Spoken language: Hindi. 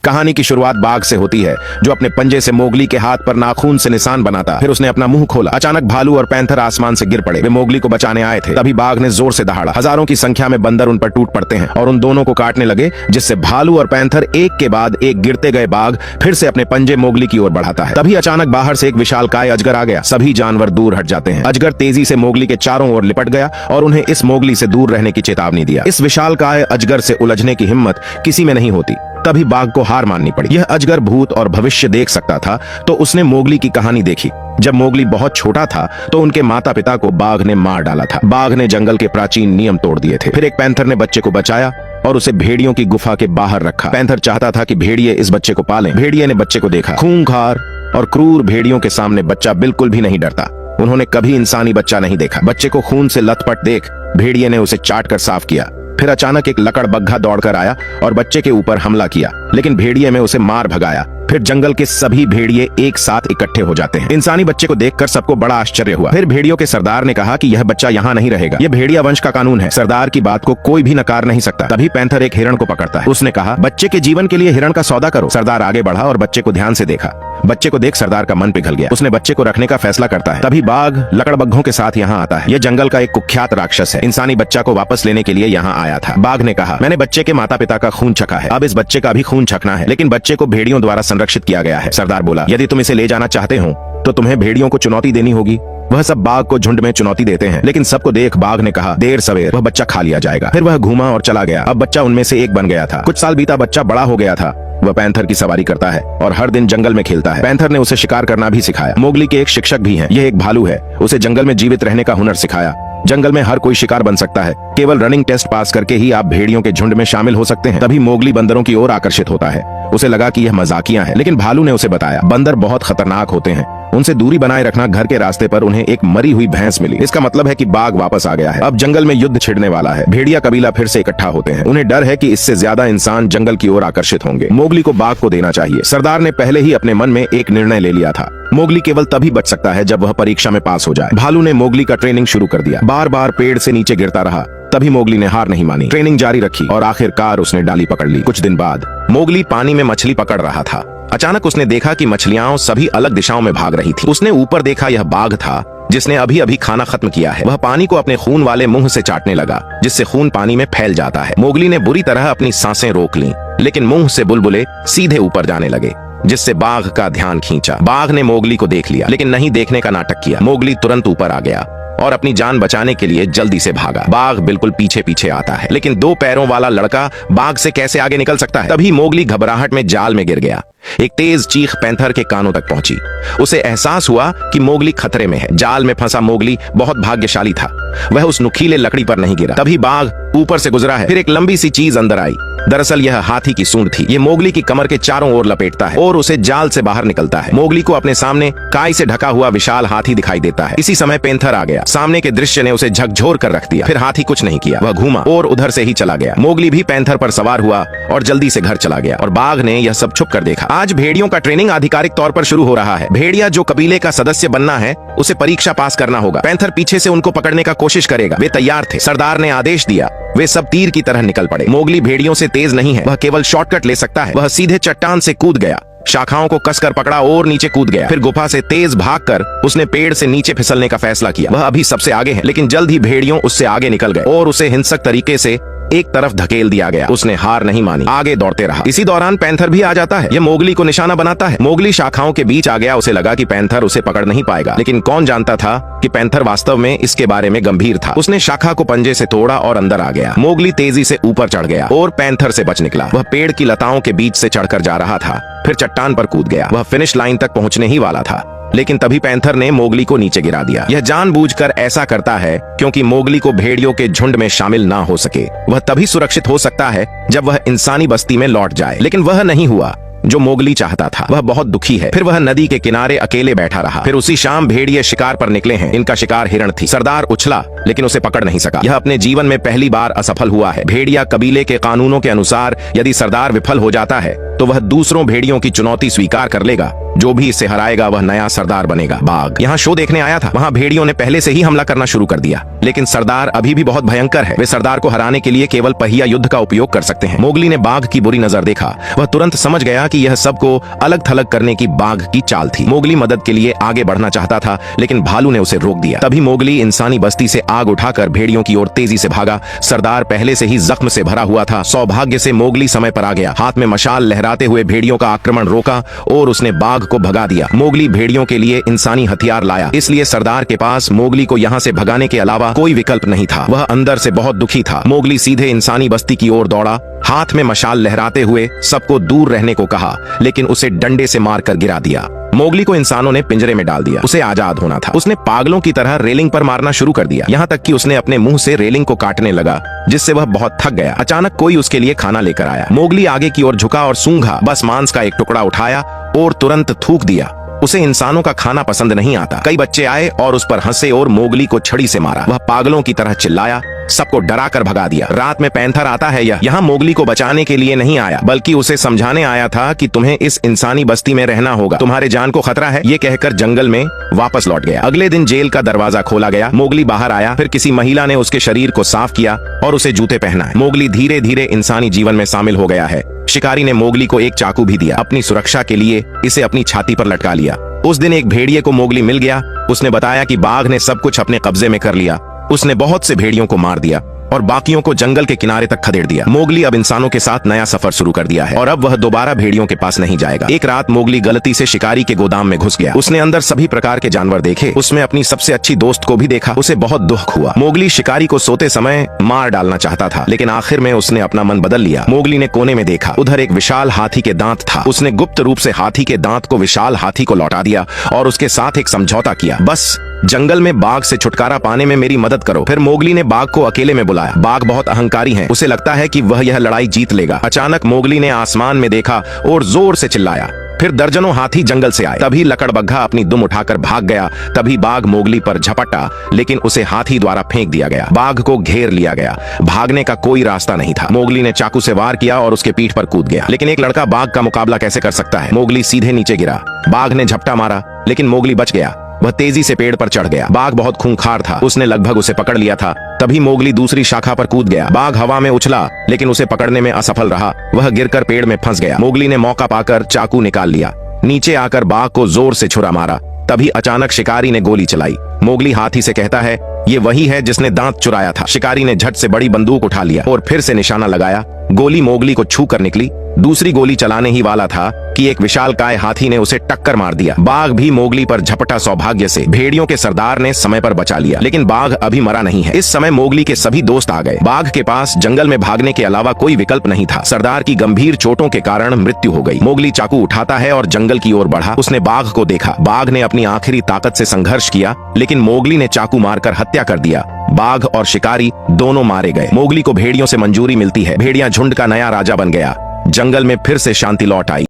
कहानी की शुरुआत बाघ से होती है, जो अपने पंजे से मोगली के हाथ पर नाखून से निशान बनाता। फिर उसने अपना मुंह खोला। अचानक भालू और पैंथर आसमान से गिर पड़े। वे मोगली को बचाने आए थे। तभी बाघ ने जोर से दहाड़ा। हजारों की संख्या में बंदर उन पर टूट पड़ते हैं और उन दोनों को काटने लगे, जिससे भालू और पैंथर एक के बाद एक गिरते गए बाघ फिर से अपने पंजे मोगली की ओर बढ़ाता है। तभी अचानक बाहर से एक विशालकाय अजगर आ गया। सभी जानवर दूर हट जाते हैं। अजगर तेजी से मोगली के चारों ओर लिपट गया और उन्हें इस मोगली से दूर रहने की चेतावनी दिया। इस विशालकाय अजगर से उलझने की हिम्मत किसी में नहीं होती। तभी बाघ को हार माननी पड़ी। यह अजगर भूत और भविष्य देख सकता था, तो उसने मोगली की कहानी देखी। जब मोगली बहुत छोटा था तो उनके माता पिता को बाघ ने मार डाला था। बाघ ने जंगल के प्राचीन नियम तोड़ दिए थे। फिर एक पैंथर ने बच्चे को बचाया और उसे भेड़ियों की गुफा के बाहर रखा। पैंथर चाहता था कि भेड़िए इस बच्चे को पालें। भेड़िए ने बच्चे को देखा। खूंखार और क्रूर भेड़ियों के सामने बच्चा बिल्कुल भी नहीं डरता। उन्होंने कभी इंसानी बच्चा नहीं देखा। बच्चे को खून से लथपथ देख भेड़िए ने उसे चाट कर साफ किया। फिर अचानक एक लकड़बग्घा दौड़कर आया और बच्चे के ऊपर हमला किया, लेकिन भेड़िए में उसे मार भगाया। फिर जंगल के सभी भेड़िए एक साथ इकट्ठे हो जाते हैं। इंसानी बच्चे को देखकर सबको बड़ा आश्चर्य हुआ। फिर भेड़ियों के सरदार ने कहा कि यह बच्चा यहाँ नहीं रहेगा। यह भेड़िया वंश का कानून है। सरदार की बात को कोई भी नकार नहीं सकता। तभी पैंथर एक हिरण को पकड़ता है। उसने कहा, बच्चे के जीवन के लिए हिरण का सौदा करो। सरदार आगे बढ़ा और बच्चे को ध्यान से देखा। बच्चे को देख सरदार का मन पिघल गया। उसने बच्चे को रखने का फैसला करता है। तभी बाघ लकड़बग्घों के साथ यहाँ आता है। यह जंगल का एक कुख्यात राक्षस है। इंसानी बच्चा को वापस लेने के लिए यहाँ आया था। बाघ ने कहा, मैंने बच्चे के माता पिता का खून चखा है, अब इस बच्चे का भी खून चखना है, लेकिन बच्चे को भेड़ियों द्वारा संरक्षित किया गया है। सरदार बोला, यदि तुम इसे ले जाना चाहते हो तो तुम्हें भेड़ियों को चुनौती देनी होगी। वह सब बाघ को झुंड में चुनौती देते हैं, लेकिन सबको देख बाघ ने कहा, देर सवेर वह बच्चा खा लिया जाएगा। फिर वह घूमा और चला गया। अब बच्चा उनमें से एक बन गया था। कुछ साल बीता, बच्चा बड़ा हो गया था। वह पैंथर की सवारी करता है और हर दिन जंगल में खेलता है। पैंथर ने उसे शिकार करना भी सिखाया। मोगली के एक शिक्षक भी हैं। यह एक भालू है। उसे जंगल में जीवित रहने का हुनर सिखाया। जंगल में हर कोई शिकार बन सकता है। केवल रनिंग टेस्ट पास करके ही आप भेड़ियों के झुंड में शामिल हो सकते हैं। तभी मोगली बंदरों की ओर आकर्षित होता है। उसे लगा कि यह मजाकिया है, लेकिन भालू ने उसे बताया, बंदर बहुत खतरनाक होते हैं, उनसे दूरी बनाए रखना। घर के रास्ते पर उन्हें एक मरी हुई भैंस मिली। इसका मतलब है कि बाघ वापस आ गया है। अब जंगल में युद्ध छिड़ने वाला है। भेड़िया कबीला फिर से इकट्ठा होते हैं। उन्हें डर है कि इससे ज्यादा इंसान जंगल की ओर आकर्षित होंगे। मोगली को बाघ को देना चाहिए। सरदार ने पहले ही अपने मन में एक निर्णय ले लिया था। मोगली केवल तभी बच सकता है जब वह परीक्षा में पास हो जाए। भालू ने मोगली का ट्रेनिंग शुरू कर दिया। बार बार पेड़ से नीचे गिरता रहा। तभी मोगली ने हार नहीं मानी। ट्रेनिंग जारी रखी और आखिरकार उसने डाली पकड़ ली। कुछ दिन बाद मोगली पानी में मछली पकड़ रहा था। अचानक उसने देखा कि मछलियां सभी अलग दिशाओं में भाग रही थी। उसने ऊपर देखा, यह बाघ था जिसने अभी अभी खाना खत्म किया है। वह पानी को अपने खून वाले मुंह से चाटने लगा, जिससे खून पानी में फैल जाता है। मोगली ने बुरी तरह अपनी सांसें रोक लीं, लेकिन मुंह से बुलबुले सीधे ऊपर जाने लगे, जिससे बाघ का ध्यान खींचा। बाघ ने मोगली को देख लिया, लेकिन नहीं देखने का नाटक किया। मोगली तुरंत ऊपर आ गया और अपनी जान बचाने के लिए जल्दी से भागा। बाघ बिल्कुल पीछे पीछे आता है, लेकिन दो पैरों वाला लड़का बाघ से कैसे आगे निकल सकता है। तभी मोगली घबराहट में जाल में गिर गया। एक तेज चीख पैंथर के कानों तक पहुंची। उसे एहसास हुआ कि मोगली खतरे में है। जाल में फंसा मोगली बहुत भाग्यशाली था। वह उस नुकीले लकड़ी पर नहीं गिरा। तभी बाघ ऊपर से गुजरा है। फिर एक लंबी सी चीज अंदर आई। दरअसल यह हाथी की सूंड थी। ये मोगली की कमर के चारों ओर लपेटता है और उसे जाल से बाहर निकलता है। मोगली को अपने सामने काई से ढका हुआ विशाल हाथी दिखाई देता है। इसी समय पैंथर आ गया। सामने के दृश्य ने उसे झकझोर कर रख दिया। फिर हाथी कुछ नहीं किया। वह घूमा और उधर से ही चला गया। मोगली भी पैंथर पर सवार हुआ और जल्दी से घर चला गया और बाघ ने यह सब छुप कर देखा। आज भेड़ियों का ट्रेनिंग आधिकारिक तौर पर शुरू हो रहा है। भेड़िया जो कबीले का सदस्य बनना है, उसे परीक्षा पास करना होगा। पैंथर पीछे से उनको पकड़ने का कोशिश करेगा। वे तैयार थे। सरदार ने आदेश दिया। वे सब तीर की तरह निकल पड़े। मोगली भेड़ियों से तेज नहीं है। वह केवल शॉर्टकट ले सकता है। वह सीधे चट्टान से कूद गया, शाखाओं को कसकर पकड़ा और नीचे कूद गया। फिर गुफा से तेज भागकर उसने पेड़ से नीचे फिसलने का फैसला किया। वह अभी सबसे आगे है, लेकिन जल्द ही भेड़ियों उससे आगे निकल गए और उसे हिंसक तरीके से एक तरफ धकेल दिया गया। उसने हार नहीं मानी, आगे दौड़ते रहा। इसी दौरान पैंथर भी आ जाता है। यह मोगली को निशाना बनाता है। मोगली शाखाओं के बीच आ गया। उसे लगा कि पैंथर उसे पकड़ नहीं पाएगा, लेकिन कौन जानता था कि पैंथर वास्तव में इसके बारे में गंभीर था। उसने शाखा को पंजे से तोड़ा और अंदर आ गया। मोगली तेजी से ऊपर चढ़ गया और पैंथर से बच निकला। वह पेड़ की लताओं के बीच से चढ़कर जा रहा था। फिर चट्टान पर कूद गया। वह फिनिश लाइन तक पहुंचने ही वाला था, लेकिन तभी पैंथर ने मोगली को नीचे गिरा दिया। यह जानबूझकर ऐसा करता है क्योंकि मोगली को भेड़ियों के झुंड में शामिल ना हो सके। वह तभी सुरक्षित हो सकता है जब वह इंसानी बस्ती में लौट जाए, लेकिन वह नहीं हुआ जो मोगली चाहता था। वह बहुत दुखी है। फिर वह नदी के किनारे अकेले बैठा रहा। फिर उसी शाम भेड़िए शिकार पर निकले हैं। इनका शिकार हिरण थी। सरदार उछला, लेकिन उसे पकड़ नहीं सका। यह अपने जीवन में पहली बार असफल हुआ है। भेड़िया कबीले के कानूनों के अनुसार यदि सरदार विफल हो जाता है तो वह दूसरों भेड़ियों की चुनौती स्वीकार कर लेगा। जो भी इसे हराएगा वह नया सरदार बनेगा। बाघ यहाँ शो देखने आया था। वहाँ भेड़ियों ने पहले से ही हमला करना शुरू कर दिया, लेकिन सरदार अभी भी बहुत भयंकर है। वे सरदार को हराने के लिए केवल पहिया युद्ध का उपयोग कर सकते हैं। मोगली ने बाघ की बुरी नजर देखा। वह तुरंत समझ गया कि यह सबको अलग थलग करने की बाघ की चाल थी। मोगली मदद के लिए आगे बढ़ना चाहता था, लेकिन भालू ने उसे रोक दिया। तभी मोगली इंसानी बस्ती से आग उठाकर भेड़ियों की ओर तेजी से भागा। सरदार पहले से ही जख्म से भरा हुआ था। सौभाग्य से मोगली समय पर आ गया। हाथ में मशाल लहराते हुए भेड़ियों का आक्रमण रोका और उसने बाघ को भगा दिया। मोगली भेड़ियों के लिए इंसानी हथियार लाया, इसलिए सरदार के पास मोगली को यहाँ से भगाने के अलावा कोई विकल्प नहीं था। वह अंदर से बहुत दुखी था। मोगली सीधे इंसानी बस्ती की ओर दौड़ा, हाथ में मशाल लहराते हुए सबको दूर रहने को कहा, लेकिन उसे डंडे से मारकर गिरा दिया। मोगली को इंसानों ने पिंजरे में डाल दिया। उसे आजाद होना था। उसने पागलों की तरह रेलिंग पर मारना शुरू कर दिया, यहाँ तक कि उसने अपने मुंह से रेलिंग को काटने लगा, जिससे वह बहुत थक गया। अचानक कोई उसके लिए खाना लेकर आया। मोगली आगे की ओर झुका और सूंघा, बस मांस का एक टुकड़ा उठाया और तुरंत थूक दिया। उसे इंसानों का खाना पसंद नहीं आता। कई बच्चे आए और उस पर हंसे और मोगली को छड़ी से मारा। वह पागलों की तरह चिल्लाया, सबको डरा कर भगा दिया। रात में पैंथर आता है। यह यहाँ मोगली को बचाने के लिए नहीं आया, बल्कि उसे समझाने आया था कि तुम्हें इस इंसानी बस्ती में रहना होगा, तुम्हारे जान को खतरा है। ये कहकर जंगल में वापस लौट गया। अगले दिन जेल का दरवाजा खोला गया। मोगली बाहर आया। फिर किसी महिला ने उसके शरीर को साफ किया और उसे जूते पहनाए। मोगली धीरे धीरे इंसानी जीवन में शामिल हो गया है। शिकारी ने मोगली को एक चाकू भी दिया। अपनी सुरक्षा के लिए इसे अपनी छाती पर लटका लिया। उस दिन एक भेड़िए को मोगली मिल गया। उसने बताया कि बाघ ने सब कुछ अपने कब्जे में कर लिया। उसने बहुत से भेड़ियों को मार दिया और बाकियों को जंगल के किनारे तक खदेड़ दिया। मोगली अब इंसानों के साथ नया सफर शुरू कर दिया है और अब वह दोबारा भेड़ियों के पास नहीं जाएगा। एक रात मोगली गलती से शिकारी के गोदाम में घुस गया। उसने अंदर सभी प्रकार के जानवर देखे। उसमें अपनी सबसे अच्छी दोस्त को भी देखा। उसे बहुत दुख हुआ। मोगली शिकारी को सोते समय मार डालना चाहता था, लेकिन आखिर में उसने अपना मन बदल लिया। मोगली ने कोने में देखा, उधर एक विशाल हाथी के दांत था। उसने गुप्त रूप से हाथी के दांत को विशाल हाथी को लौटा दिया और उसके साथ एक समझौता किया, बस जंगल में बाघ से छुटकारा पाने में मेरी मदद करो। फिर मोगली ने बाघ को अकेले में बुलाया। बाघ बहुत अहंकारी है। उसे लगता है कि वह यह लड़ाई जीत लेगा। अचानक मोगली ने आसमान में देखा और जोर से चिल्लाया। फिर दर्जनों हाथी जंगल से आए। तभी लकड़बग्घा अपनी दुम उठाकर भाग गया। तभी बाघ मोगली पर झपटा, लेकिन उसे हाथी द्वारा फेंक दिया गया। बाघ को घेर लिया गया। भागने का कोई रास्ता नहीं था। मोगली ने चाकू से वार किया और उसके पीठ पर कूद गया, लेकिन एक लड़का बाघ का मुकाबला कैसे कर सकता है। मोगली सीधे नीचे गिरा। बाघ ने झपटा मारा, लेकिन मोगली बच गया। वह तेजी से पेड़ पर चढ़ गया। बाघ बहुत खूंखार था। उसने लगभग उसे पकड़ लिया था। तभी मोगली दूसरी शाखा पर कूद गया। बाघ हवा में उछला, लेकिन उसे पकड़ने में असफल रहा। वह गिरकर पेड़ में फंस गया। मोगली ने मौका पाकर चाकू निकाल लिया। नीचे आकर बाघ को जोर से छुरा मारा। तभी अचानक शिकारी ने गोली चलाई। मोगली हाथी से कहता है, ये वही है जिसने दांत चुराया था। शिकारी ने झट से बड़ी बंदूक उठा लिया और फिर से निशाना लगाया। गोली मोगली को छू कर निकली। दूसरी गोली चलाने ही वाला था कि एक विशालकाय हाथी ने उसे टक्कर मार दिया। बाघ भी मोगली पर झपटा। सौभाग्य से भेड़ियों के सरदार ने समय पर बचा लिया, लेकिन बाघ अभी मरा नहीं है। इस समय मोगली के सभी दोस्त आ गए। बाघ के पास जंगल में भागने के अलावा कोई विकल्प नहीं था। सरदार की गंभीर चोटों के कारण मृत्यु हो गई। मोगली चाकू उठाता है और जंगल की ओर बढ़ा। उसने बाघ को देखा। बाघ ने अपनी आखिरी ताकत से संघर्ष किया, लेकिन मोगली ने चाकू मारकर हत्या कर दिया। बाघ और शिकारी दोनों मारे गए। मोगली को भेड़ियों से मंजूरी मिलती है। भेड़िया झुंड का नया राजा बन गया। जंगल में फिर से शांति लौट आई।